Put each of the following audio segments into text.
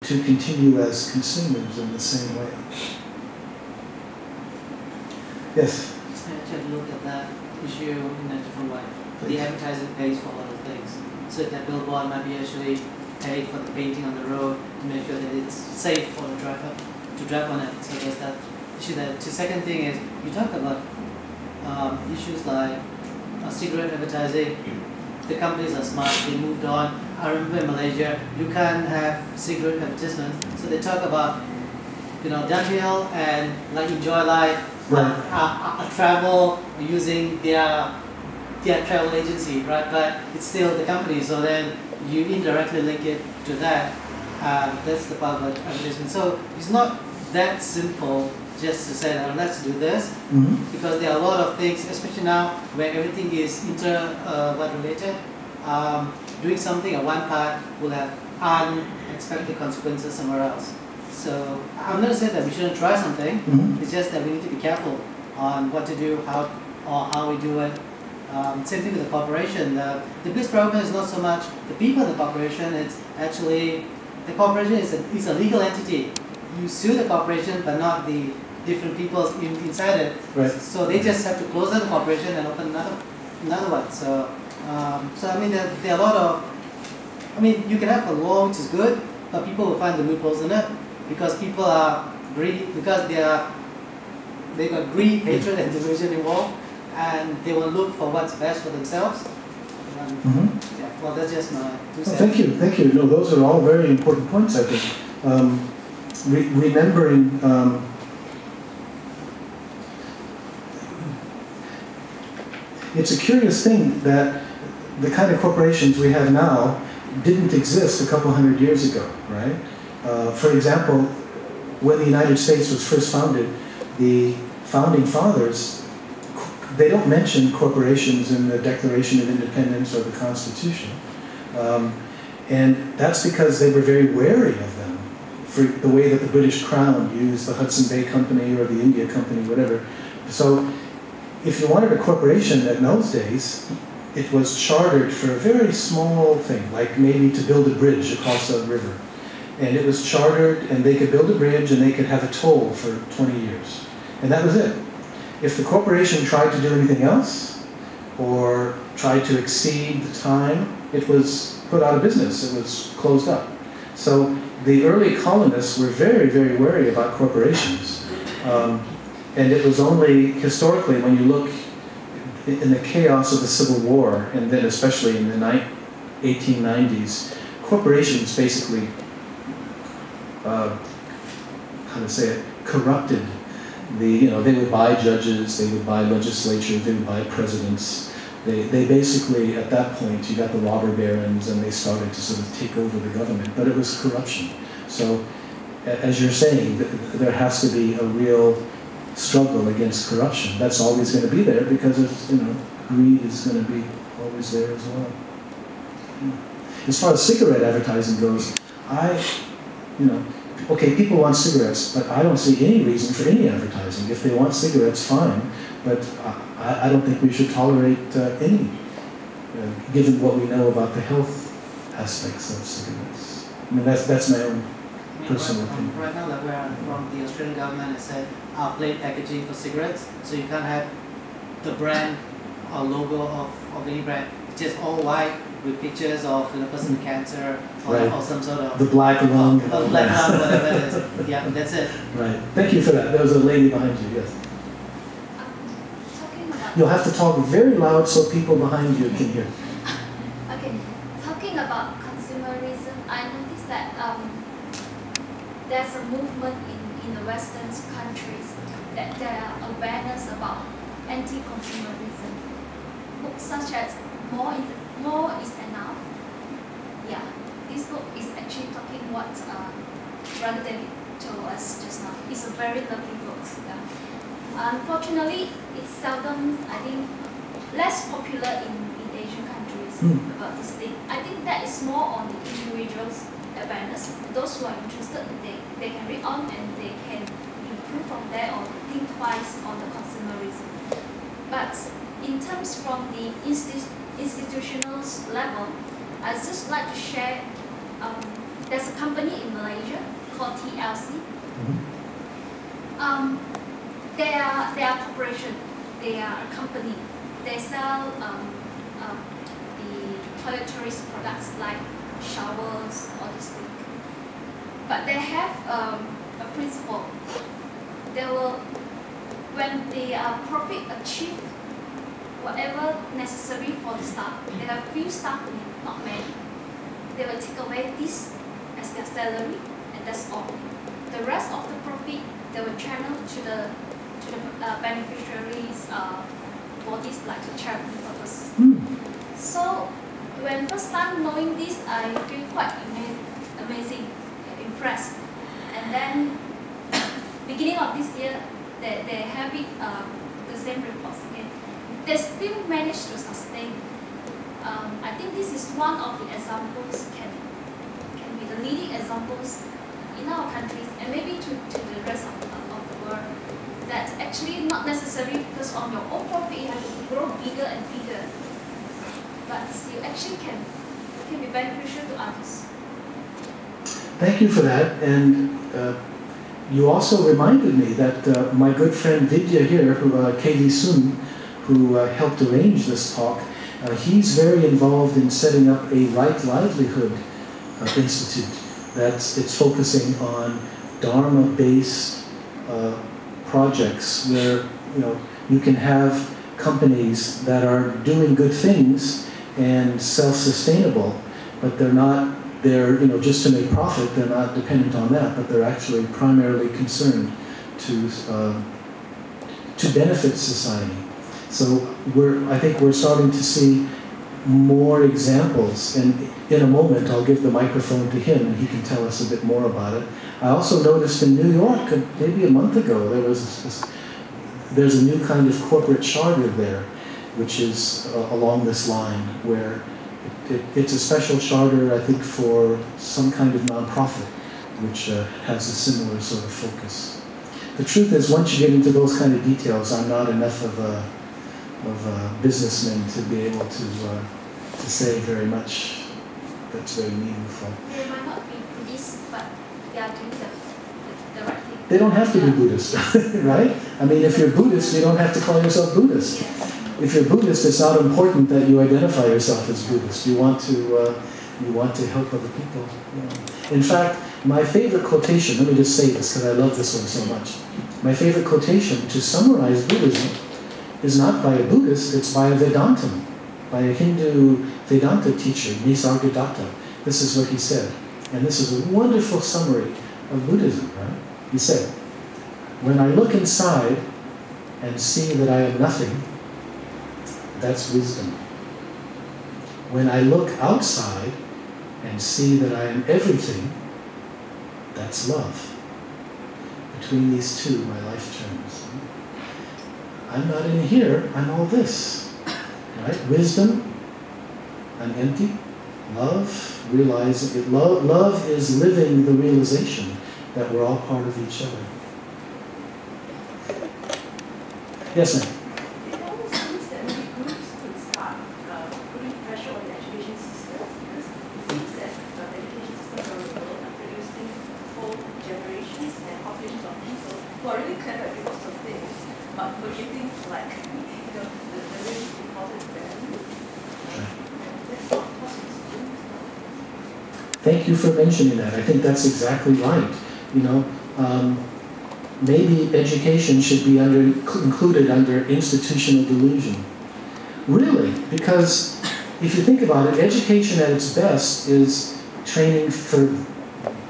to continue as consumers in the same way. Yes? I try to look at that issue in a different way. The advertising pays for a lot of things. So that billboard might be actually paid for the painting on the road to make sure that it's safe for the driver to drive on it. So there's that issue there. The second thing is, you talk about issues like cigarette advertising. The companies are smart, they moved on. I remember in Malaysia, you can't have cigarette advertisements. So they talk about, downhill and like enjoy life, travel using their travel agency, right? But it's still the company, so then you indirectly link it to that. That's the part of advertisement. So it's not that simple just to say, let's do this, because there are a lot of things, especially now where everything is related. Doing something at one part will have unexpected consequences somewhere else. So I'm not saying that we shouldn't try something. It's just that we need to be careful on what to do, how we do it. Same thing with the corporation. The biggest problem is not so much the people in the corporation. It's actually the corporation is a legal entity. You sue the corporation, but not the different people inside it. Right. So they just have to close down the corporation and open another one. So I mean, there are a lot of. I mean, you can have a law which is good, but people will find the loopholes in it because people are greedy, because they got greed, hatred, and division involved, and they will look for what's best for themselves. Yeah, well, that's just my 2 cents. Thank you. No, those are all very important points, I think. Remembering. It's a curious thing that the kind of corporations we have now didn't exist a couple hundred years ago, right? For example, when the United States was first founded, the founding fathers, they don't mention corporations in the Declaration of Independence or the Constitution. And that's because they were very wary of them, for the way that the British Crown used the Hudson Bay Company or the India Company, whatever. So if you wanted a corporation in those days, it was chartered for a very small thing, like maybe to build a bridge across a river. And it was chartered, and they could build a bridge, and they could have a toll for 20 years. And that was it. If the corporation tried to do anything else, or tried to exceed the time, it was put out of business. It was closed up. So the early colonists were very, very wary about corporations. And it was only historically, when you look in the chaos of the Civil War, and then especially in the 1890s, corporations basically, corrupted they would buy judges, they would buy legislatures, they would buy presidents. They basically, at that point, you got the robber barons, and they started to sort of take over the government, but it was corruption. So, as you're saying, there has to be a real struggle against corruption. That's always going to be there because it's, greed is going to be always there as well. As far as cigarette advertising goes, okay, people want cigarettes, but I don't see any reason for any advertising. If they want cigarettes, fine, but I don't think we should tolerate any, given what we know about the health aspects of cigarettes. I mean, that's my own personal opinion. Right now, that we're from the Australian government has said plain packaging for cigarettes, so you can't have the brand or logo of any brand. It's just all white with pictures of a person with cancer or some sort of the black lung, whatever it is. Yeah, that's it. Right. Thank you for that. There was a lady behind you. Yes. You'll have to talk very loud so people behind you can hear. Okay. Talking about consumerism, I noticed that there's a movement in the Western countries that there are awareness about anti-consumerism. Books such as More is Enough. Yeah, this book is actually talking what Brother David told us just now. It's a very lovely book. Yeah. Unfortunately, it's seldom, I think, less popular in Asian countries about this thing. I think that is more on the individual's awareness. Those who are interested, they can read on and they can improve from there or think twice on the consumerism. But in terms from the institutional level, I'd just like to share there's a company in Malaysia called TLC. They are a corporation. They are a company. They sell the toiletries products like showers, all these things. But they have a principle. They will, when the profit achieved whatever necessary for the staff, they have few staff, not many. They will take away this as their salary, and that's all. The rest of the profit they will channel to the beneficiaries' bodies, like the charity purpose. So when first time knowing this, I feel quite amazing, impressed. And then beginning of this year, they have it, the same reports again. They still manage to sustain. I think this is one of the examples, can be the leading examples in our countries and maybe to the rest of the world. That's actually not necessary because on your own profit you have to grow bigger and bigger. But you actually can be beneficial to others. Thank you for that. And you also reminded me that my good friend Vidya here, KV Sun, who helped arrange this talk, he's very involved in setting up a Right Livelihood Institute. It's focusing on Dharma-based projects where you can have companies that are doing good things and self-sustainable, but they're just to make profit. They're not dependent on that, but they're actually primarily concerned to benefit society. So I think we're starting to see more examples, and in a moment I'll give the microphone to him and he can tell us a bit more about it. I also noticed in New York, maybe a month ago, there's a new kind of corporate charter there, which is along this line, where it's a special charter, I think, for some kind of nonprofit, which has a similar sort of focus. The truth is, once you get into those kind of details, I'm not enough of a businessman to be able to say very much that's very meaningful. They might not be Buddhist, but they are doing the right thing. They don't have to be Buddhist, right? I mean, if you're Buddhist, you don't have to call yourself Buddhist. Yes. If you're Buddhist, it's not important that you identify yourself as Buddhist. You want to help other people. Yeah. In fact, my favorite quotation, let me just say this because I love this one so much. My favorite quotation to summarize Buddhism is not by a Buddhist, it's by a Vedantam, by a Hindu Vedanta teacher, Nisargadatta. This is what he said. And this is a wonderful summary of Buddhism, right? He said, "When I look inside and see that I am nothing, that's wisdom. When I look outside and see that I am everything, that's love. Between these two, my life turns. I'm not in here, I'm all this." Right? Wisdom, I'm empty. Love, realizing it. Love is living the realization that we're all part of each other. Yes, ma'am. It almost seems that maybe groups could start putting pressure on the education systems, because it seems that the education systems around the world are producing whole generations and populations of people who are really clever at doing lots of things, but forgetting like the really important values. That's not possible. Thank you for mentioning that. I think that's exactly right. Maybe education should be included under institutional delusion. Really, because if you think about it, education at its best is training for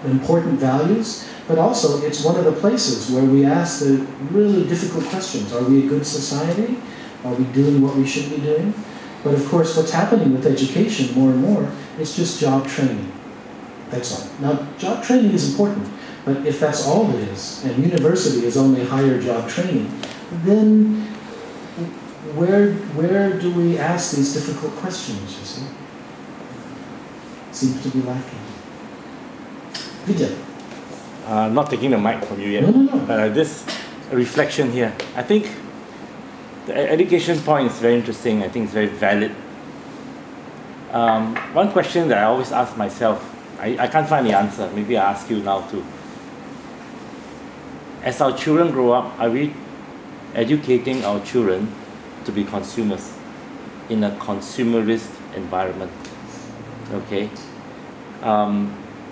important values, but also it's one of the places where we ask the really difficult questions. Are we a good society? Are we doing what we should be doing? But of course, what's happening with education more and more is just job training. That's all. Now, job training is important, but if that's all it is, and university is only higher job training, then where do we ask these difficult questions, you see? Seems to be lacking. Vidya. Not taking the mic from you yet. No. This reflection here, I think the education point is very interesting. I think it's very valid. One question that I always ask myself I can't find the answer. Maybe I'll ask you now too. As our children grow up, are we educating our children to be consumers in a consumerist environment? Okay.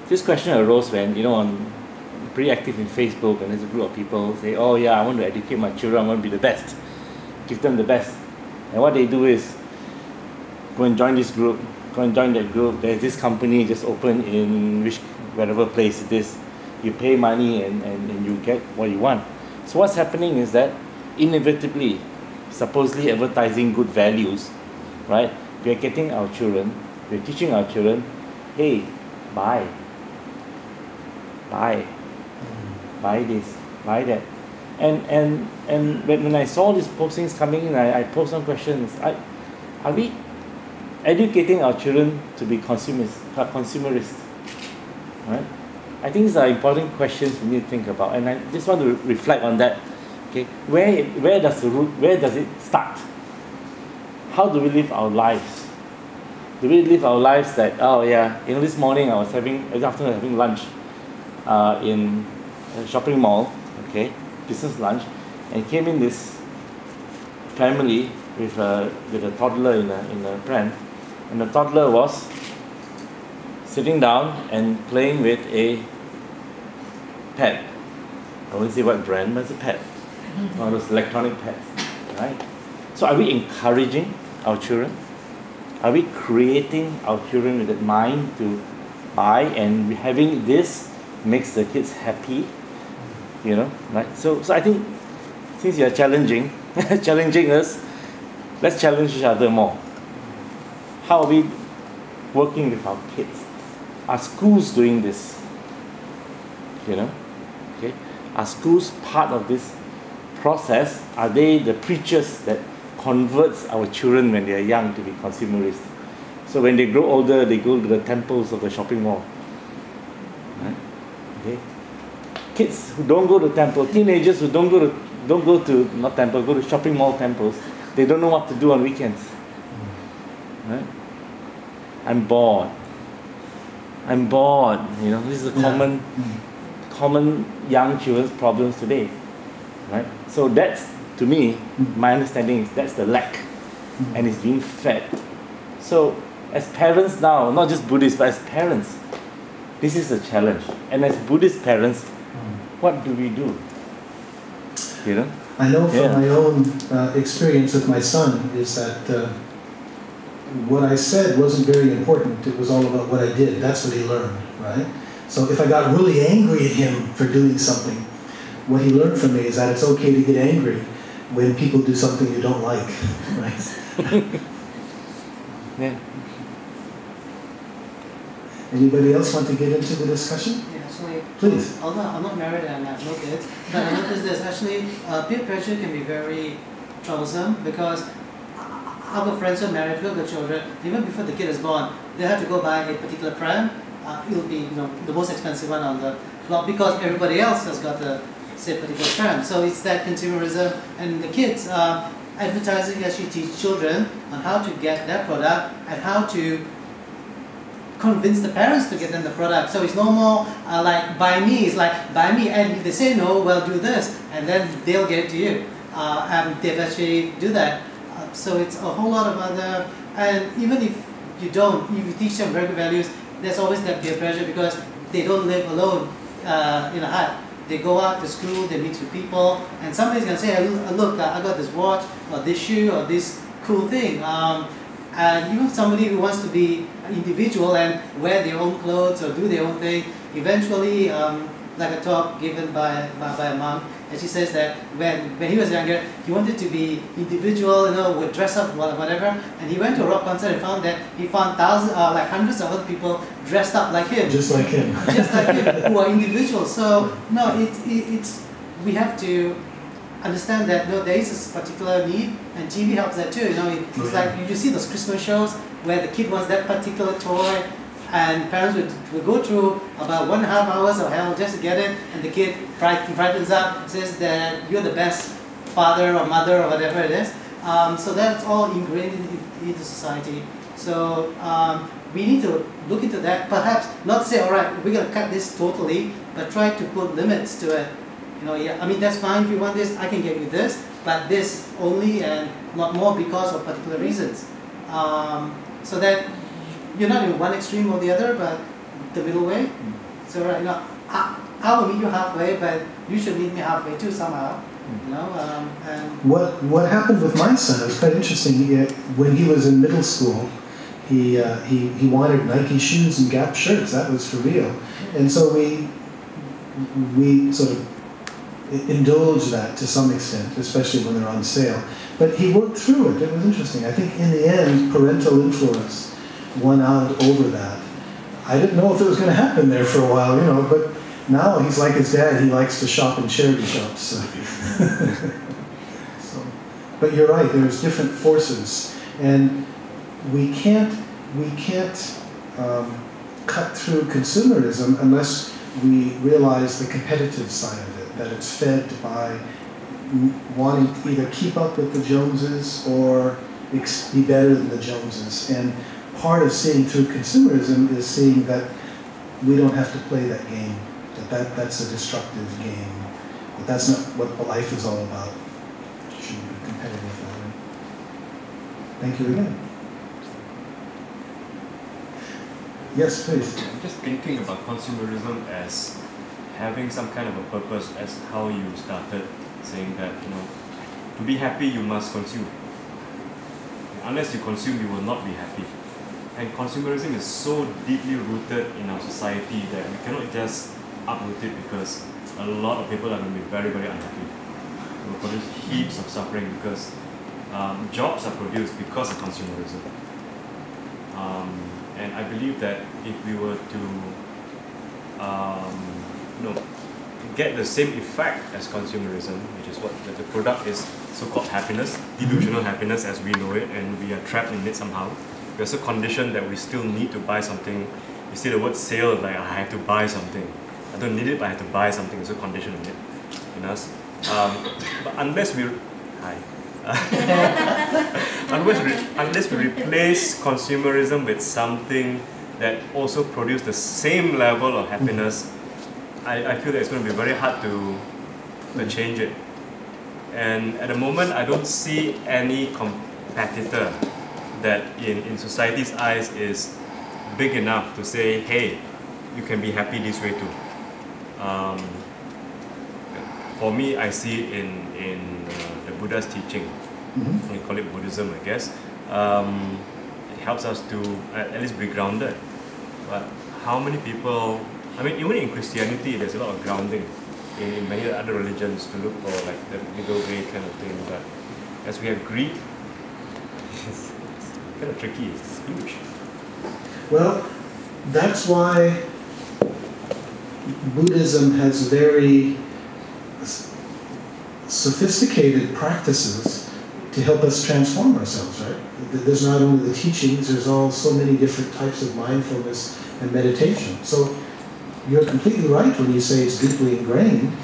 This question arose when, I'm pretty active in Facebook, and there's a group of people say, oh yeah, I want to educate my children, I want to be the best, give them the best. And what they do is go and join this group, go and join that group. There's this company just opened in wherever place it is. You pay money and you get what you want. So what's happening is that inevitably, supposedly advertising good values, right? We are getting our children, we're teaching our children, hey, buy this, buy that. And when I saw these postings coming in, I posed some questions. Are we educating our children to be consumerist? Right? I think these are important questions we need to think about, and I just want to reflect on that. Okay, where does it start? How do we live our lives? Do we live our lives that, oh yeah, this morning this afternoon I was having lunch in a shopping mall, okay, business lunch, and came in this family with a toddler in a pram, and the toddler was sitting down and playing with a pet. I won't say what brand, but it's a pet. One of those electronic pets, right? So are we encouraging our children? Are we creating our children with that mind to buy, and having this makes the kids happy? Right? So I think since you're challenging us, let's challenge each other more. How are we working with our kids? Are schools doing this? Okay? Are schools part of this process? Are they the preachers that converts our children when they are young to be consumerist? So when they grow older, they go to the temples of the shopping mall. Right? Okay? Kids who don't go to temple, teenagers who don't go to shopping mall temples, they don't know what to do on weekends. Right? I'm bored. This is a common young children's problems today. Right? So that's, to me, my understanding is that's the lack, and it's being fed. So as parents now, not just Buddhists, but as parents, this is a challenge. And as Buddhist parents, what do we do? I know from my own experience with my son is that what I said wasn't very important. It was all about what I did. That's what he learned, right? So if I got really angry at him for doing something, what he learned from me is that it's okay to get angry when people do something you don't like, right? Yeah. Anybody else want to get into the discussion? Yeah, actually, please. Although I'm not married and I have no kids, but I noticed there's actually peer pressure can be very troublesome, because I've got friends who are married, who have got children. Even before the kid is born, they have to go buy a particular pram. It'll be the most expensive one on the block, because everybody else has got the same particular pram. So it's that consumerism, and the kids advertising actually teach children on how to get that product and how to convince the parents to get them the product. So it's no more like buy me. It's like buy me, and if they say no, well, do this, and then they'll get it to you. And they actually do that. So it's a whole lot of other, and even if you teach them very good values, there's always that peer pressure, because they don't live alone in a hut. They go out to school, they meet with people, and somebody's going to say, look, I got this watch, or this shoe, or this cool thing. And even somebody who wants to be an individual and wear their own clothes or do their own thing, eventually, like a talk given by a monk, and she says that when he was younger, he wanted to be individual, would dress up, whatever, and he went to a rock concert and found that he found hundreds of other people dressed up like him. Just like him. Just like him, who are individuals. So, no, we have to understand that there is a particular need, and TV helps that too. It's like you see those Christmas shows where the kid wants that particular toy, and parents would go through about 1.5 hours of hell just to get it, and the kid brightens up, says that you're the best father or mother or whatever it is. So that's all ingrained into society. So we need to look into that. Perhaps not say, all right, we're going to cut this totally, but try to put limits to it. You know, yeah, I mean, that's fine if you want this, I can give you this, but this only and not more because of particular reasons. So that you're not in one extreme or the other, but the middle way. So right now, I will meet you halfway, but you should meet me halfway too somehow. You know, and what happened with my son was quite interesting. When he was in middle school, he wanted Nike shoes and Gap shirts. That was for real, and so we sort of indulged that to some extent, especially when they're on sale. But he worked through it. It was interesting. I think in the end, parental influence won out over that. I didn't know if it was going to happen there for a while, you know, but now he's like his dad. He likes to shop in charity shops. So, but you're right. There's different forces, and we can't cut through consumerism unless we realize the competitive side of it. That it's fed by wanting to either keep up with the Joneses or be better than the Joneses. And part of seeing through consumerism is seeing that we don't have to play that game. That's a destructive game. But that's not what life is all about. It shouldn't be competitive that way. Thank you again. Yes, please. I'm just thinking about consumerism as having some kind of a purpose, as how you started saying that, you know, to be happy you must consume. Unless you consume, you will not be happy. And consumerism is so deeply rooted in our society that we cannot just uproot it, because a lot of people are going to be very, very unhappy. It will produce heaps of suffering because jobs are produced because of consumerism. And I believe that if we were to get the same effect as consumerism, which is what the product is, so-called happiness, delusional happiness as we know it, and we are trapped in it somehow. We are so conditioned that we still need to buy something. You see the word sale, like I have to buy something. I don't need it, but I have to buy something. We're so conditioned in us. But unless we unless we replace consumerism with something that also produces the same level of happiness, I feel that it's going to be very hard to change it. And at the moment, I don't see any competitor that in society's eyes is big enough to say, hey, you can be happy this way too. For me, I see it in the Buddha's teaching. We call it Buddhism, I guess. It helps us to at least be grounded. But how many people, I mean, even in Christianity, there's a lot of grounding in many other religions to look for like the middle way kind of thing. But as we have greed, it's kind of tricky, it's huge. Well, that's why Buddhism has very sophisticated practices to help us transform ourselves, right? There's not only the teachings, there's all so many different types of mindfulness and meditation. So you're completely right when you say it's deeply ingrained,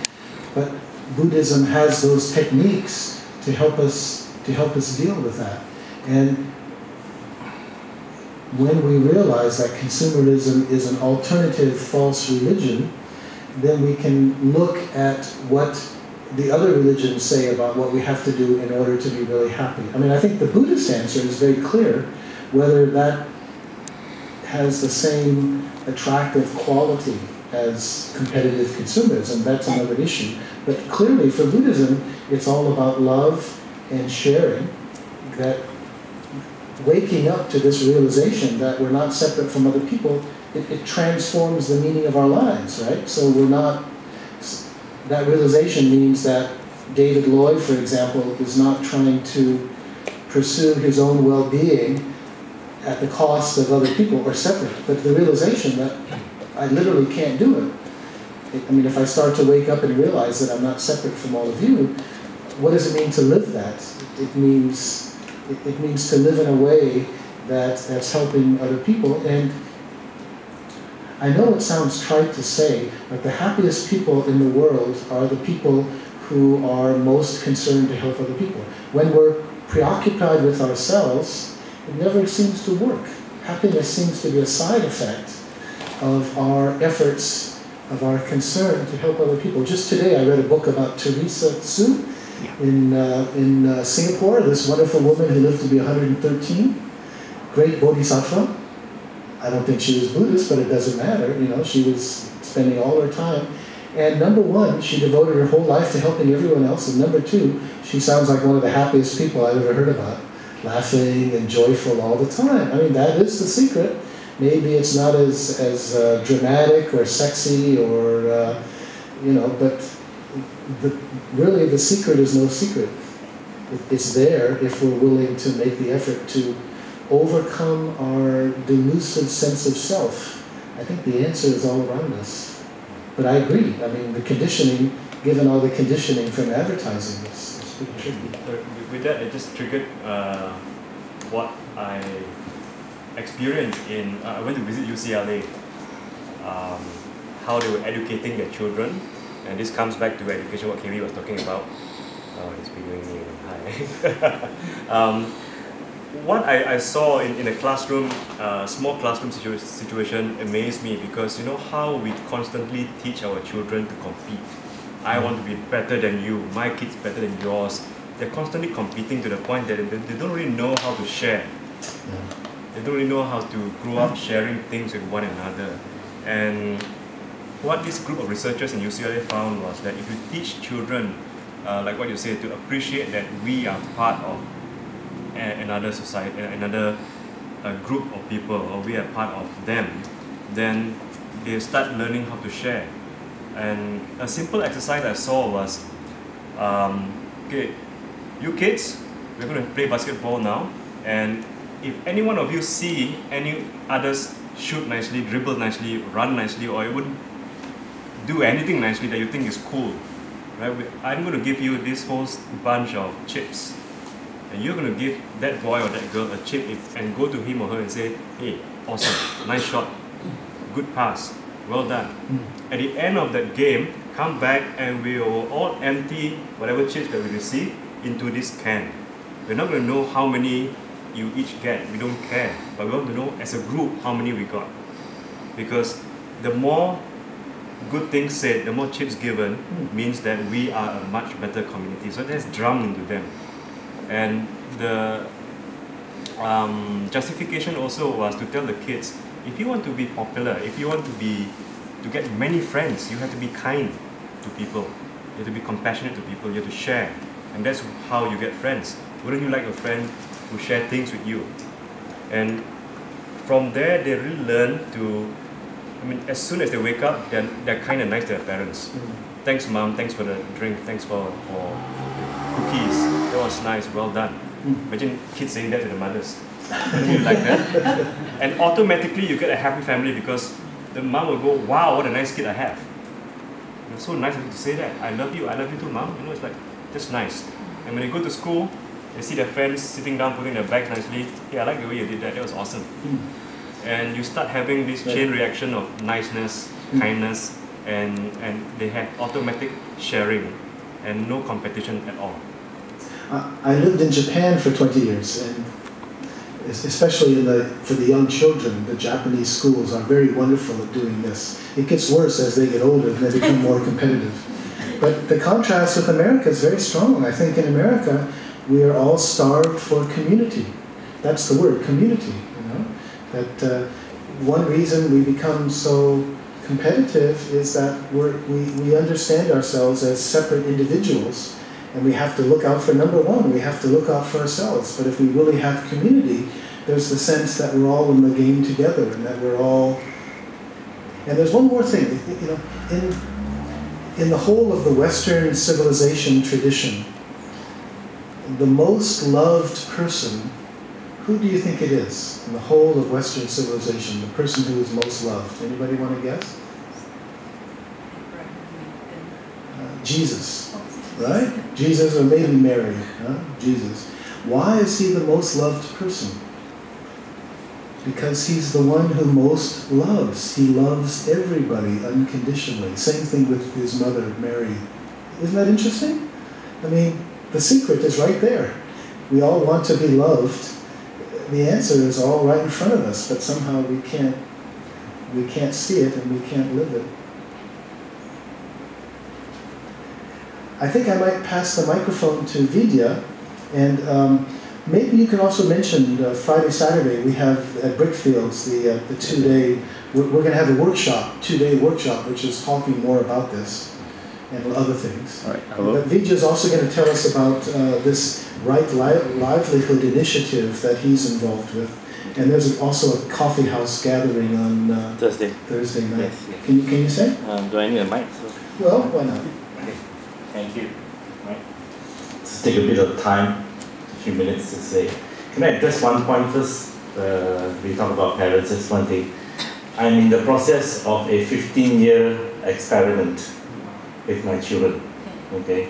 but Buddhism has those techniques to help us deal with that. And when we realize that consumerism is an alternative false religion, then we can look at what the other religions say about what we have to do in order to be really happy. I mean, I think the Buddhist answer is very clear. Whether that has the same attractive quality as competitive consumerism, that's another issue. But clearly for Buddhism, it's all about love and sharing, that waking up to this realization that we're not separate from other people, it transforms the meaning of our lives, right? So we're not, that realization means that David Lloyd, for example, is not trying to pursue his own well-being at the cost of other people or separate, but the realization that I literally can't do it. I mean, if I start to wake up and realize that I'm not separate from all of you, what does it mean to live that? It means to live in a way that's helping other people. And I know it sounds trite to say, but the happiest people in the world are the people who are most concerned to help other people. When we're preoccupied with ourselves, it never seems to work. Happiness seems to be a side effect of our efforts, of our concern to help other people. Just today I read a book about Teresa Tsu in Singapore, this wonderful woman who lived to be 113, great bodhisattva. I don't think she was Buddhist, but it doesn't matter. You know, she was spending all her time. And number one, she devoted her whole life to helping everyone else. And number two, she sounds like one of the happiest people I've ever heard about, laughing and joyful all the time. I mean, that is the secret. Maybe it's not as dramatic or sexy or, you know, but really the secret is no secret. It's there if we're willing to make the effort to overcome our delusive sense of self. I think the answer is all around us. But I agree. I mean, the conditioning, given all the conditioning from advertising, is pretty tricky. With that, it just triggered what I experienced in, I went to visit UCLA, how they were educating their children, and this comes back to education, what Kevin was talking about. Oh, he's videoing me. Hi. What I saw in a classroom, small classroom situation amazed me, because you know how we constantly teach our children to compete. I want to be better than you, my kid's better than yours. They're constantly competing to the point that they don't really know how to share. They don't really know how to grow up sharing things with one another. And what this group of researchers in UCLA found was that if you teach children, like what you say, to appreciate that we are part of another society, another group of people, or we are part of them, then they start learning how to share. And a simple exercise I saw was, okay, you kids, we're going to play basketball now, and if any one of you see any others shoot nicely, dribble nicely, run nicely, or even do anything nicely that you think is cool, right? I'm going to give you this whole bunch of chips. And you're going to give that boy or that girl a chip and go to him or her and say, hey, awesome, nice shot, good pass, well done. At the end of that game, come back and we will all empty whatever chips that we receive into this can. We're not going to know how many you each get, we don't care, but we want to know as a group how many we got. Because the more good things said, the more chips given, means that we are a much better community. So that's drummed into them. And the justification also was to tell the kids, if you want to be popular, if you want to get many friends, you have to be kind to people. You have to be compassionate to people, you have to share. And that's how you get friends. Wouldn't you like a friend who share things with you? And from there, they really learn to, I mean, as soon as they wake up, they're kind of nice to their parents. Thanks, Mom, thanks for the drink, thanks for cookies. That was nice, well done. Imagine kids saying that to the mothers. You like that? And automatically you get a happy family, because the mom will go, wow, what a nice kid I have. It's so nice of you to say that. I love you too, Mom. You know, it's like, just nice. And when they go to school, they see their friends sitting down, putting their bags nicely. Hey, I like the way you did that, that was awesome. And you start having this chain reaction of niceness, kindness, and they have automatic sharing and no competition at all. I lived in Japan for 20 years, and especially for the young children, the Japanese schools are very wonderful at doing this. It gets worse as they get older and they become more competitive. But the contrast with America is very strong. I think in America, we are all starved for community. That's the word, community. You know? That one reason we become so competitive is that we understand ourselves as separate individuals, and we have to look out for number one. We have to look out for ourselves. But if we really have community, there's the sense that we're all in the game together, and that we're all. And there's one more thing. You know, in the whole of the Western civilization tradition, the most loved person, who do you think it is in the whole of Western civilization? The person who is most loved. Anybody want to guess? Jesus, right? Jesus, or maybe Mary. Jesus. Why is he the most loved person? Because he's the one who most loves. He loves everybody unconditionally. Same thing with his mother, Mary. Isn't that interesting? I mean, the secret is right there. We all want to be loved. the answer is all right in front of us, but somehow we can't see it and we can't live it. I think I might pass the microphone to Vidya, and maybe you can also mention Friday, Saturday, we have at Brickfields the 2-day, we're going to have a workshop, 2-day workshop, which is talking more about this and other things. All right, hello. But Vidya is also going to tell us about this Right Livelihood initiative that he's involved with. And there's also a coffee house gathering on Thursday night. Yes, yes. Can you say? Do I need a mic? So. Well, why not? Okay. Thank you. Right. Let's take a bit of time, a few minutes to say. Can I address one point first? We talk about parents, that's one thing. I'm in the process of a 15-year experiment with my children, okay?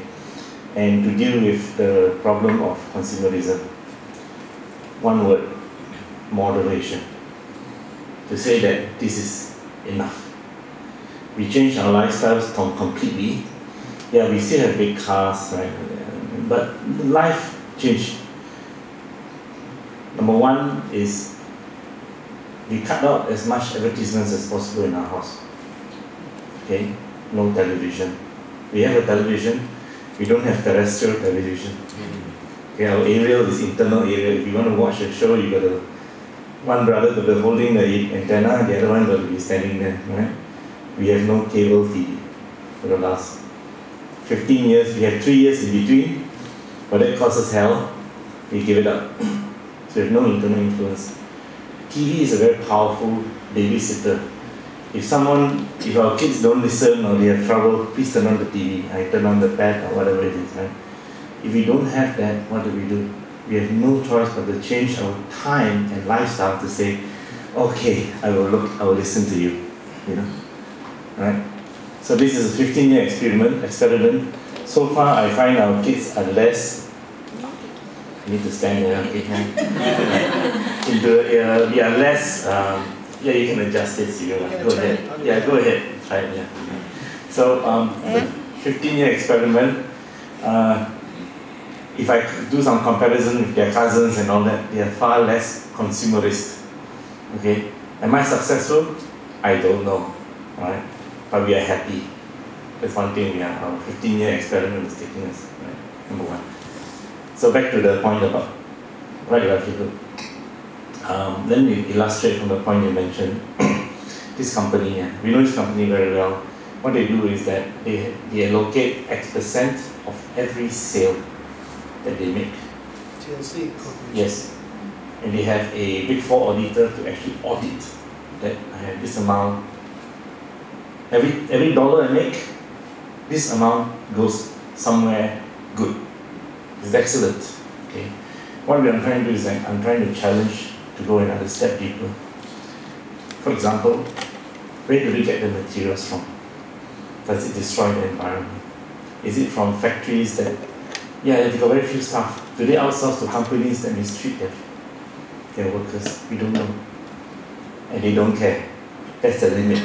And to deal with the problem of consumerism. One word, moderation. To say that this is enough. We changed our lifestyles completely. Yeah, we still have big cars, right? But life changed. Number one is we cut out as much advertisements as possible in our house. Okay, no television. We have a television, we don't have terrestrial television. Okay, our aerial is internal aerial. If you want to watch a show, you got to, one brother got to be holding the antenna, the other one got to be standing there, right? We have no cable TV for the last 15 years. We had 3 years in between, but that cost us hell. We give it up. So we have no internal influence. TV is a very powerful babysitter. If our kids don't listen or they have trouble, please turn on the TV. I turn on the pad or whatever it is, right? If we don't have that, what do? We have no choice but to change our time and lifestyle to say, okay, I will listen to you, you know, right? So this is a 15-year experiment. So far, I find our kids are less. I need to stand there, okay? We are less. Yeah, you can adjust it. So go ahead. Yeah, go ahead. Try it. Yeah. So, 15-year experiment. If I do some comparison with their cousins and all that, they are far less consumerist. Okay, am I successful? I don't know. All right, but we are happy. That's one thing. Our 15-year experiment is taking us. Right? Number one. So back to the point about right livelihood. Let me illustrate from the point you mentioned. This company, we know this company very well. What they do is that they allocate X% of every sale that they make. TLC Corporation. Yes. And they have a Big Four auditor to actually audit that I have this amount. Every dollar I make, this amount goes somewhere good. It's excellent. Okay. What I'm trying to do is that I'm trying to challenge to go another step deeper. For example, where do we get the materials from? Does it destroy the environment? Is it from factories that, yeah, they got very few staff. Do they outsource to companies that mistreat their workers? We don't know. And they don't care. That's the limit.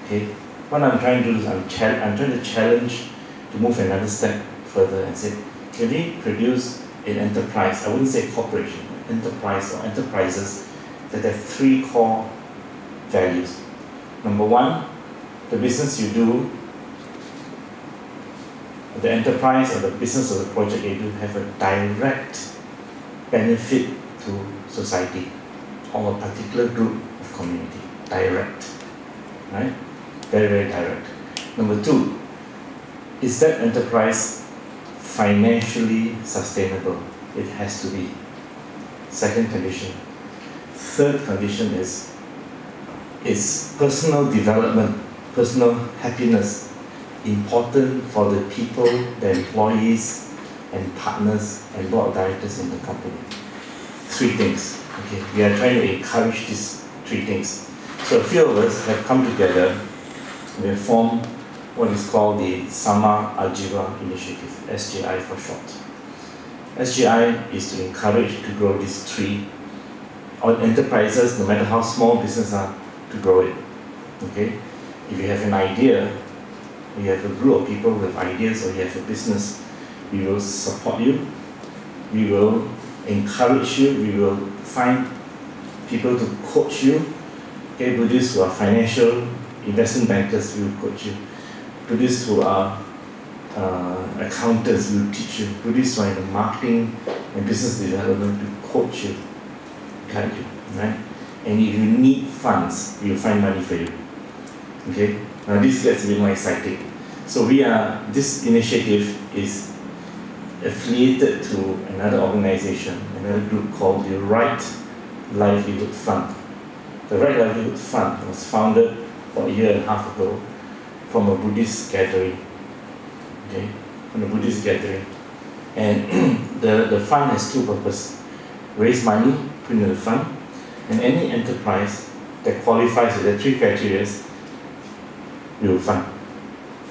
Okay? What I'm trying to do is I'm trying to challenge to move another step further and say, can we produce an enterprise? I wouldn't say corporation, enterprise or enterprises that have 3 core values. Number one, the business you do, the enterprise or the business or the project you do have a direct benefit to society or a particular group of community. Direct. Right? Very, very direct. Number 2, is that enterprise financially sustainable? It has to be. Second condition. Third condition is personal development, personal happiness important for the people, the employees and partners and board of directors in the company? 3 things. Okay, we are trying to encourage these 3 things. So a few of us have come together. We have formed what is called the Samma-Ajiva initiative, SGI for short. SGI is to encourage to grow these 3 enterprises, no matter how small business are, to grow it. Okay? If you have an idea, you have a group of people who have ideas, or you have a business, we will support you. We will encourage you, we will find people to coach you. Okay, Buddhists who are financial investment bankers will coach you. Buddhists who are accountants will teach you. Buddhists who are in the marketing and business development will coach you, guide you, right? And if you need funds, we will find money for you. Okay, now this gets a bit more exciting. So this initiative is affiliated to another organization, another group called the Right Livelihood Fund. The Right Livelihood Fund was founded about a year and a half ago from a Buddhist gathering. Okay, from a Buddhist gathering. And the fund has two purposes: raise money, put into the fund, and any enterprise that qualifies with the three criteria, we will fund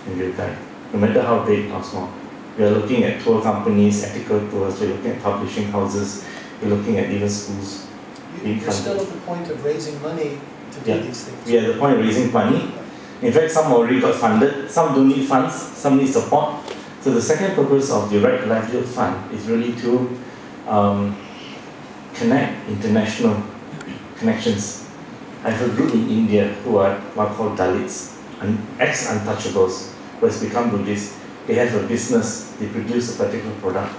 and we will guide, no matter how big or small. We are looking at tour companies, ethical tours, we're looking at publishing houses, we're looking at even schools. You're still at the point of raising money to do these things. We are at the point of raising money. In fact, some already got funded, some don't need funds, some need support. So the second purpose of the Right Livelihood Fund is really to connect international connections. I have a group in India who are what are called Dalits, ex-untouchables, who has become Buddhist. They have a business, they produce a particular product.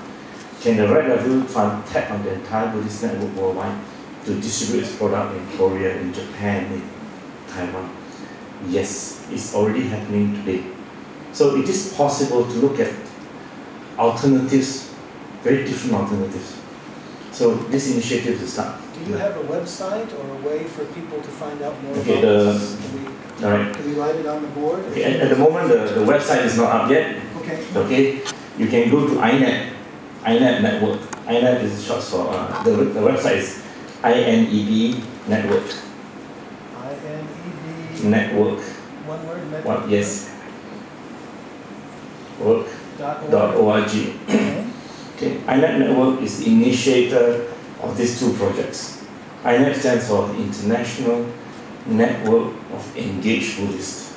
Can the Right Livelihood Fund tap on the entire Buddhist network worldwide to distribute its product in Korea, in Japan, in Taiwan? Yes, it's already happening today. So it is possible to look at alternatives, very different alternatives. So this initiative is start. Do you have a website or a way for people to find out more about this? Can we write it on the board? Okay, at the moment, the website is not up yet. Okay, you can go to INET Network. INET is short for, the website is INEB Network. INEB Network. One word, network? Yes. Work.org. Okay. INET Network is the initiator of these two projects. INET stands for the International Network of Engaged Buddhists,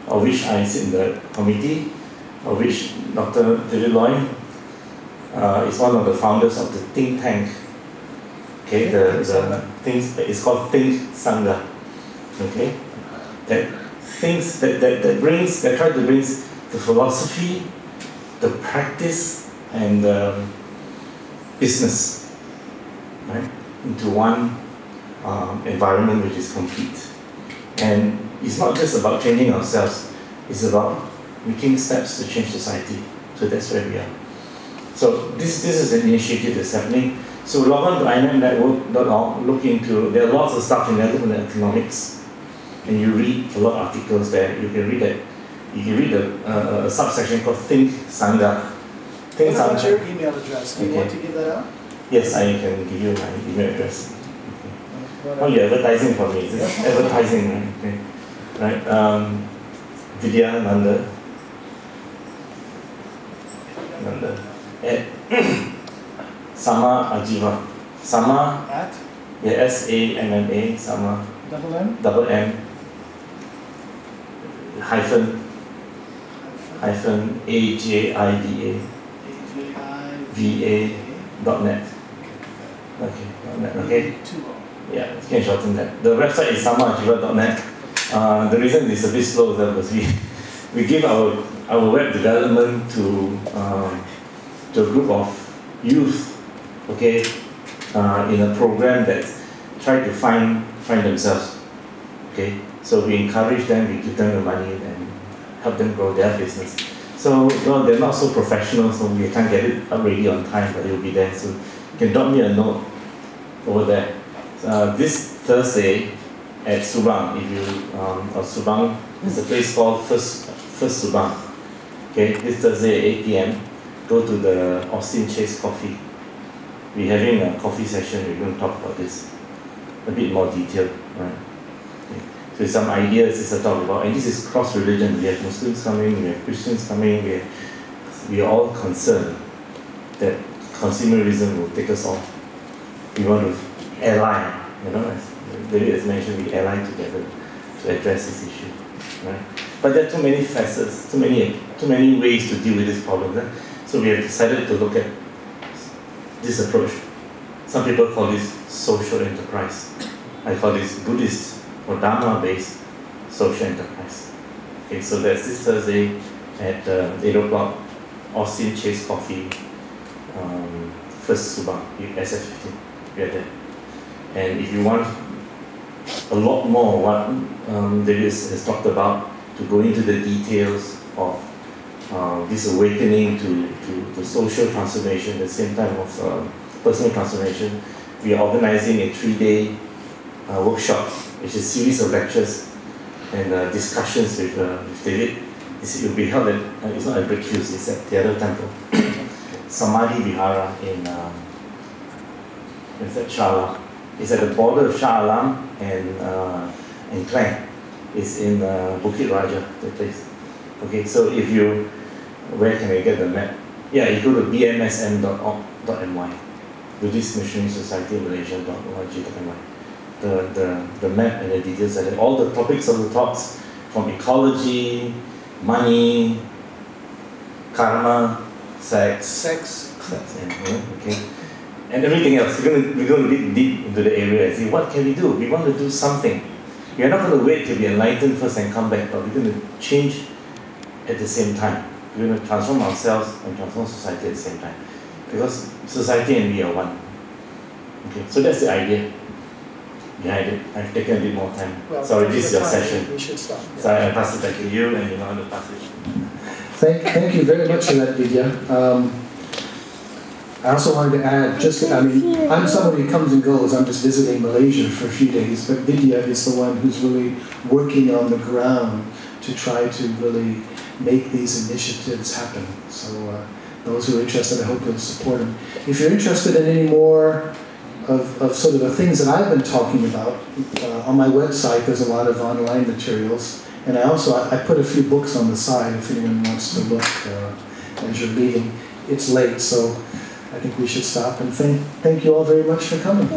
of which I sit in the committee, of which Dr. Loy is one of the founders of the think tank. Okay, it's called Think Sangha. Okay, that try to bring the philosophy, the practice, and the business, right, into one environment which is complete. And it's not just about changing ourselves, it's about making steps to change society. So that's where we are. So this is an initiative that's happening. So log on to inetnetwork.org, look into, there are lots of stuff in there, look at economics, and you read a lot of articles there. You can read that. You can read a subsection called Think Sangha. What about your email address? Do you want to give that out? Yes, I can give you my email address. Okay. Oh, you're advertising for me. Is it? Advertising, right? Okay. Right. Vidya Nanda at Samma-Ajiva. Samma at? Yeah, S-A-M-M-A, Samma. Double M. Hyphen A-J-I-V-A. VA.net. Okay. Yeah, you can shorten that. The website is Samma-Ajiva.net. The reason it's a bit slow is because we give our web development to a group of youth, okay, in a program that's trying to find themselves, okay. So we encourage them, we give them the money and help them grow their business. So well, they're not so professional, so we can't get it up ready on time, but it'll be there. So you can drop me a note over there. This Thursday at Subang, if you or Subang, there's a place called First Subang. Okay, this Thursday at 8 p.m. Go to the Austin Chase Coffee. We're having a coffee session. We're going to talk about this a bit more detailed, right? Okay. So some ideas to talk about, and this is cross-religion. We have Muslims coming, we have Christians coming. We are all concerned that consumerism will take us off. We want to ally, as David has mentioned, we ally together to address this issue, right? But there are too many facets, too many ways to deal with this problem. So we have decided to look at this approach. Some people call this social enterprise. I call this Buddhist or Dharma-based social enterprise. Okay, so that's this Thursday at 8 o'clock, Austin Chase Coffee, first Subang, SF15. We are there. And if you want a lot more what David has talked about, to go into the details of this awakening to social transformation at the same time of personal transformation, we are organizing a 3-day workshop, which is a series of lectures and discussions with David. It will be held at, it's not at Breakthroughs, it's at the other temple, Samadhi Vihara in Shah Alam. It's at the border of Shah Alam and Klang. It's in Bukit Raja, the place. Okay, so if you, where can I get the map? Yeah, you go to bmsm.org.my, Buddhist Missionary Society Malaysia.org.my. The map and the details are there. All the topics of the talks, from ecology, money, karma, sex, and, okay, and everything else. We're going to dig deep into the area and say, what can we do? We want to do something. We are not going to wait till we enlighten first and come back, but we're going to change at the same time. We're going to transform ourselves and transform society at the same time. Because society and we are one. Okay, so that's the idea behind it. I've taken a bit more time. Well, sorry, this is your session. We should stop. Yeah. So I pass it back to you, and you know how to pass it. Thank you very much for that, Vidya. I also wanted to add, I'm somebody who comes and goes. I'm just visiting Malaysia for a few days, but Vidya is the one who's really working on the ground to try to really make these initiatives happen. So those who are interested, I hope you'll support them. If you're interested in any more of sort of the things that I've been talking about, on my website there's a lot of online materials, and I put a few books on the side if anyone wants to look as you're leaving. It's late, so I think we should stop and thank you all very much for coming.